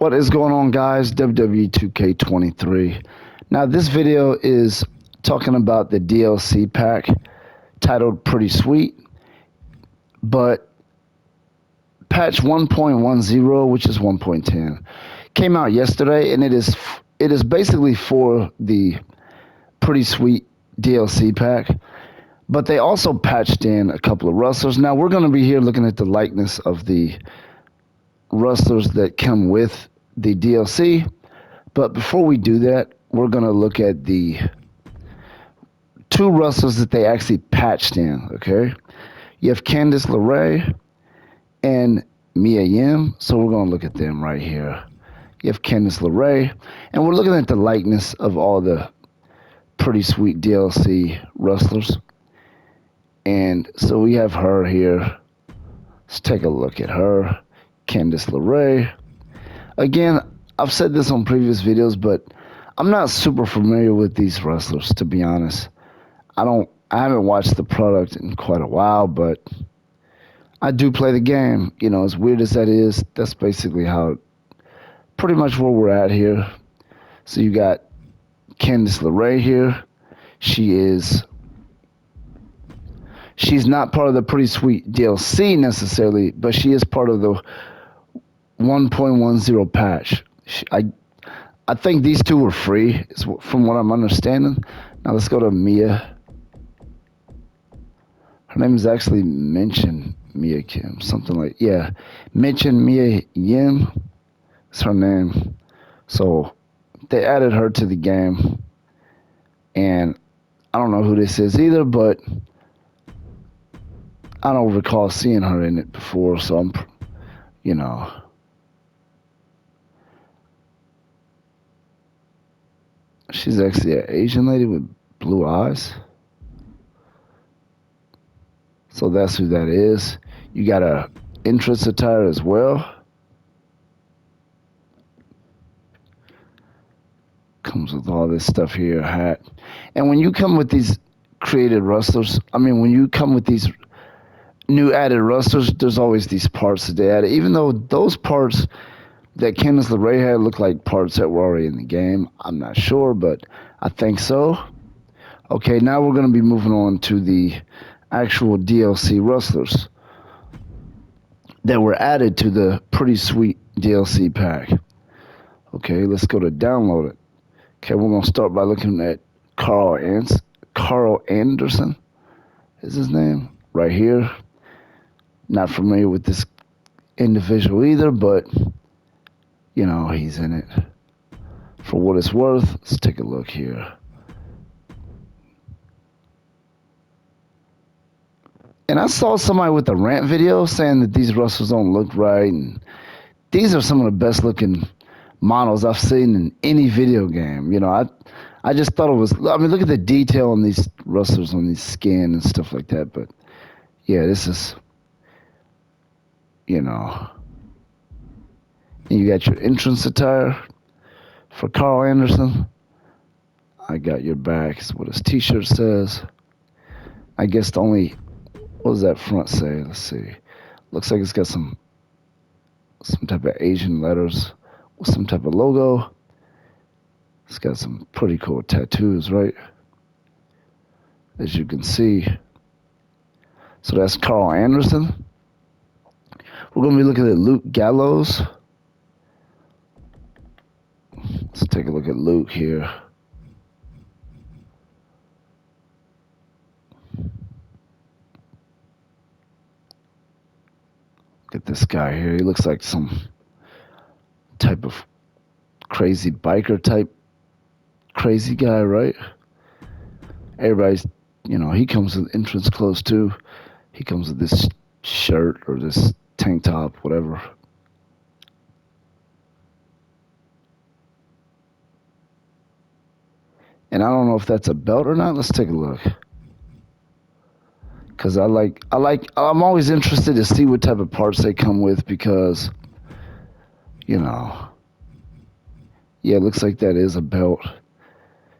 What is going on, guys? WWE 2K23. Now, this video is talking about the DLC pack titled Pretty Sweet, but patch 1.10, which is 1.10, came out yesterday, and it is basically for the Pretty Sweet DLC pack. But they also patched in a couple of wrestlers. Now, we're going to be here looking at the likeness of the wrestlers that come with the DLC. But before we do that, we're going to look at the two wrestlers that they actually patched in, okay? You have Candice LeRae and Mia Yim, so we're going to look at them right here. You have Candice LeRae, and we're looking at the likeness of all the Pretty Sweet DLC wrestlers. And so we have her here. Let's take a look at her. Candice LeRae. Again, I've said this on previous videos, but I'm not super familiar with these wrestlers, to be honest. I haven't watched the product in quite a while, but I do play the game. You know, as weird as that is, that's basically how, pretty much where we're at here. So you got Candice LeRae here. She's not part of the Pretty Sweet DLC necessarily, but she is part of the 1.10 patch. I think these two were free, from what I'm understanding. Now let's go to Mia. Her name is actually Mention Mia Kim, something like, yeah, Mention Mia Yim is her name. So they added her to the game, and I don't know who this is either, but I don't recall seeing her in it before, so I'm, you know. She's actually an Asian lady with blue eyes. So that's who that is. You got a entrance attire as well. Comes with all this stuff here, hat. And when you come with these created wrestlers, when you come with these new added wrestlers, there's always these parts that they added. Even though those parts that Candice LeRae had look like parts that were already in the game. I'm not sure, but I think so. Okay, now we're going to be moving on to the actual DLC wrestlers that were added to the Pretty Sweet DLC pack. Okay, let's go to download it. Okay, we're going to start by looking at Carl Anderson is his name, right here. Not familiar with this individual either, but you know, he's in it. For what it's worth, let's take a look here. And I saw somebody with a rant video saying that these wrestlers don't look right, and these are some of the best looking models I've seen in any video game. You know, I just thought it was, look at the detail on these wrestlers, on these skin and stuff like that, but yeah, this is, you know. And you got your entrance attire for Carl Anderson. I got your back is what his t-shirt says. I guess the only, what does that front say? Let's see. Looks like it's got some type of Asian letters with some type of logo. It's got some pretty cool tattoos, right? As you can see. So that's Carl Anderson. We're going to be looking at Luke Gallows. Let's take a look at Luke here. Look at this guy here. He looks like some type of crazy biker type crazy guy, right? Everybody's, you know, he comes with entrance clothes too. He comes with this shirt or this tank top, whatever. And I don't know if that's a belt or not. Let's take a look. Because I'm always interested to see what type of parts they come with because, you know, yeah, it looks like that is a belt.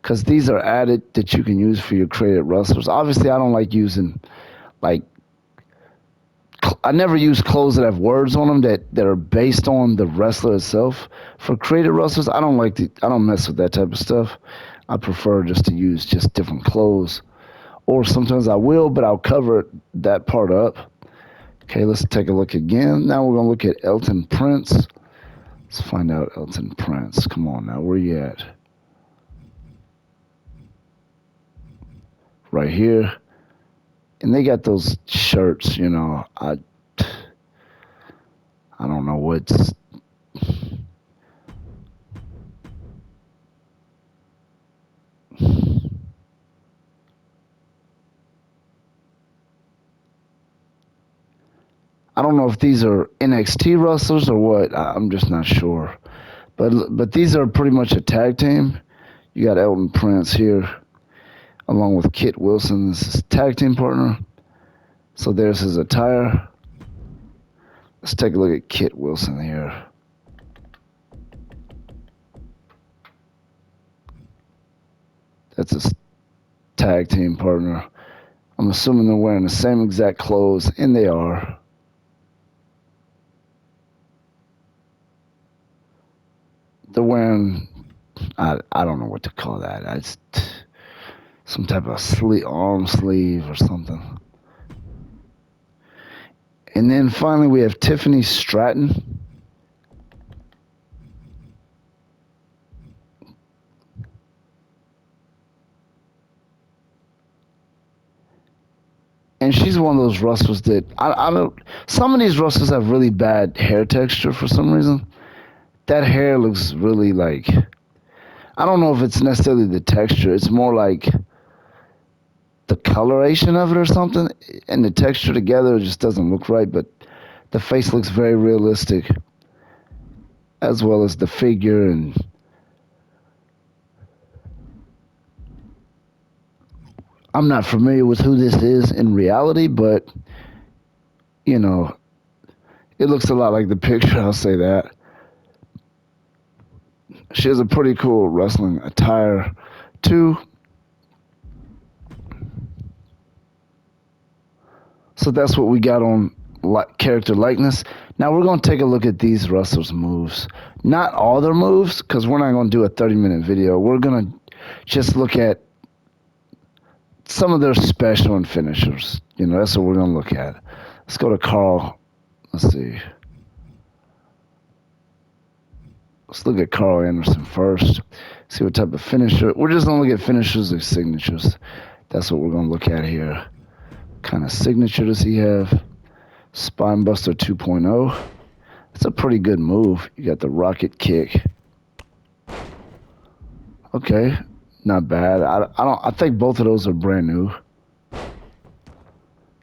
Because these are added that you can use for your created wrestlers. Obviously, I don't like using, like, I never use clothes that have words on them that are based on the wrestler itself. For creative wrestlers, I don't mess with that type of stuff. I prefer just to use just different clothes. Or sometimes I will, but I'll cover that part up. Okay, let's take a look again. Now we're gonna look at Elton Prince. Let's find out Elton Prince. Come on now, where you at? Right here. And they got those shirts, you know. I don't know what's. I don't know if these are NXT wrestlers or what. I'm just not sure. But these are pretty much a tag team. You got Elton Prince here, along with Kit Wilson, this is tag team partner. So there's his attire. Let's take a look at Kit Wilson here. That's his tag team partner. I'm assuming they're wearing the same exact clothes, and they are. They're wearing, I don't know what to call that. It's some type of arm sleeve or something. And then finally we have Tiffany Stratton. And she's one of those wrestlers that I don't. Some of these wrestlers have really bad hair texture for some reason. That hair looks really like. I don't know if it's necessarily the texture. It's more like the coloration of it or something, and the texture together just doesn't look right. But the face looks very realistic, as well as the figure. And I'm not familiar with who this is in reality, but you know, it looks a lot like the picture. I'll say that. She has a pretty cool wrestling attire, too. So that's what we got on character likeness. Now we're going to take a look at these wrestlers' moves. Not all their moves, because we're not going to do a 30-minute video. We're going to just look at some of their special and finishers. You know, that's what we're going to look at. Let's go to Carl. Let's see. Let's look at Carl Anderson first. See what type of finisher. We're just going to look at finishers and signatures. That's what we're going to look at here. What kind of signature does he have? Spinebuster 2.0. It's a pretty good move. You got the rocket kick. Okay, not bad. I think both of those are brand new.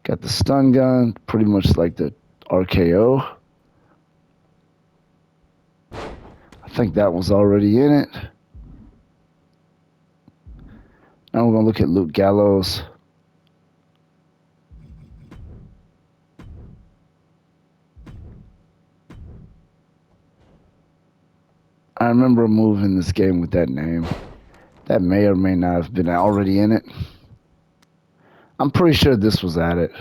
Got the stun gun, pretty much like the RKO. I think that was already in it. Now we're gonna look at Luke Gallows. I remember a move in this game with that name. That may or may not have been already in it. I'm pretty sure this was at it.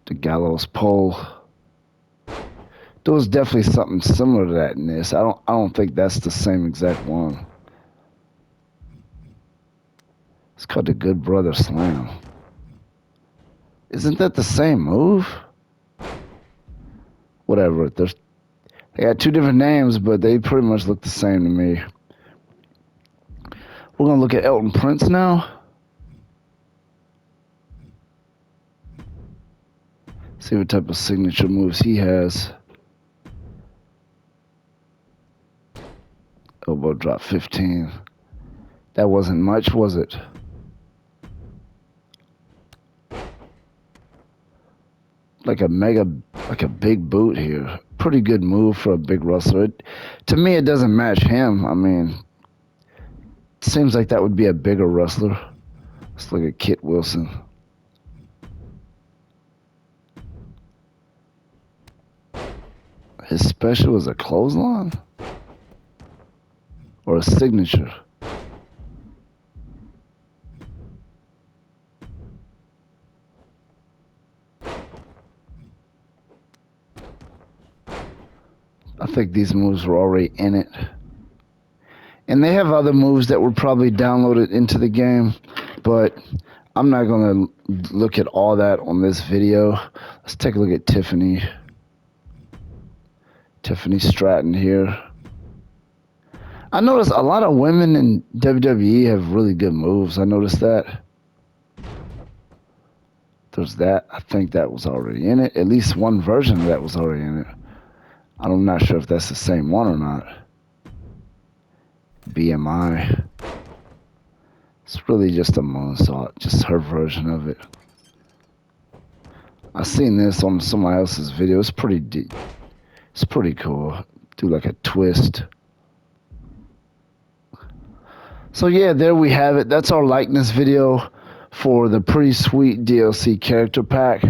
The Gallows pole. There was definitely something similar to that in this. I don't think that's the same exact one. It's called the Good Brother Slam. Isn't that the same move? Whatever. They got two different names, but they pretty much look the same to me. We're gonna look at Elton Prince now. See what type of signature moves he has. Elbow drop 15. That wasn't much, was it? Like a big boot here. Pretty good move for a big wrestler. To me, it doesn't match him. I mean, it seems like that would be a bigger wrestler. Let's look at Kit Wilson. His special is a clothesline? or a signature. I think these moves were already in it. And they have other moves that were probably downloaded into the game, but I'm not going to look at all that on this video. Let's take a look at Tiffany Stratton here. I noticed a lot of women in WWE have really good moves. I noticed that. There's that. I think that was already in it. At least one version of that was already in it. I'm not sure if that's the same one or not. BMI. It's really just a moonsault, just her version of it. I seen this on somebody else's video. It's pretty deep. It's pretty cool. Do like a twist. So yeah, there we have it. That's our likeness video for the Pretty Sweet DLC character pack.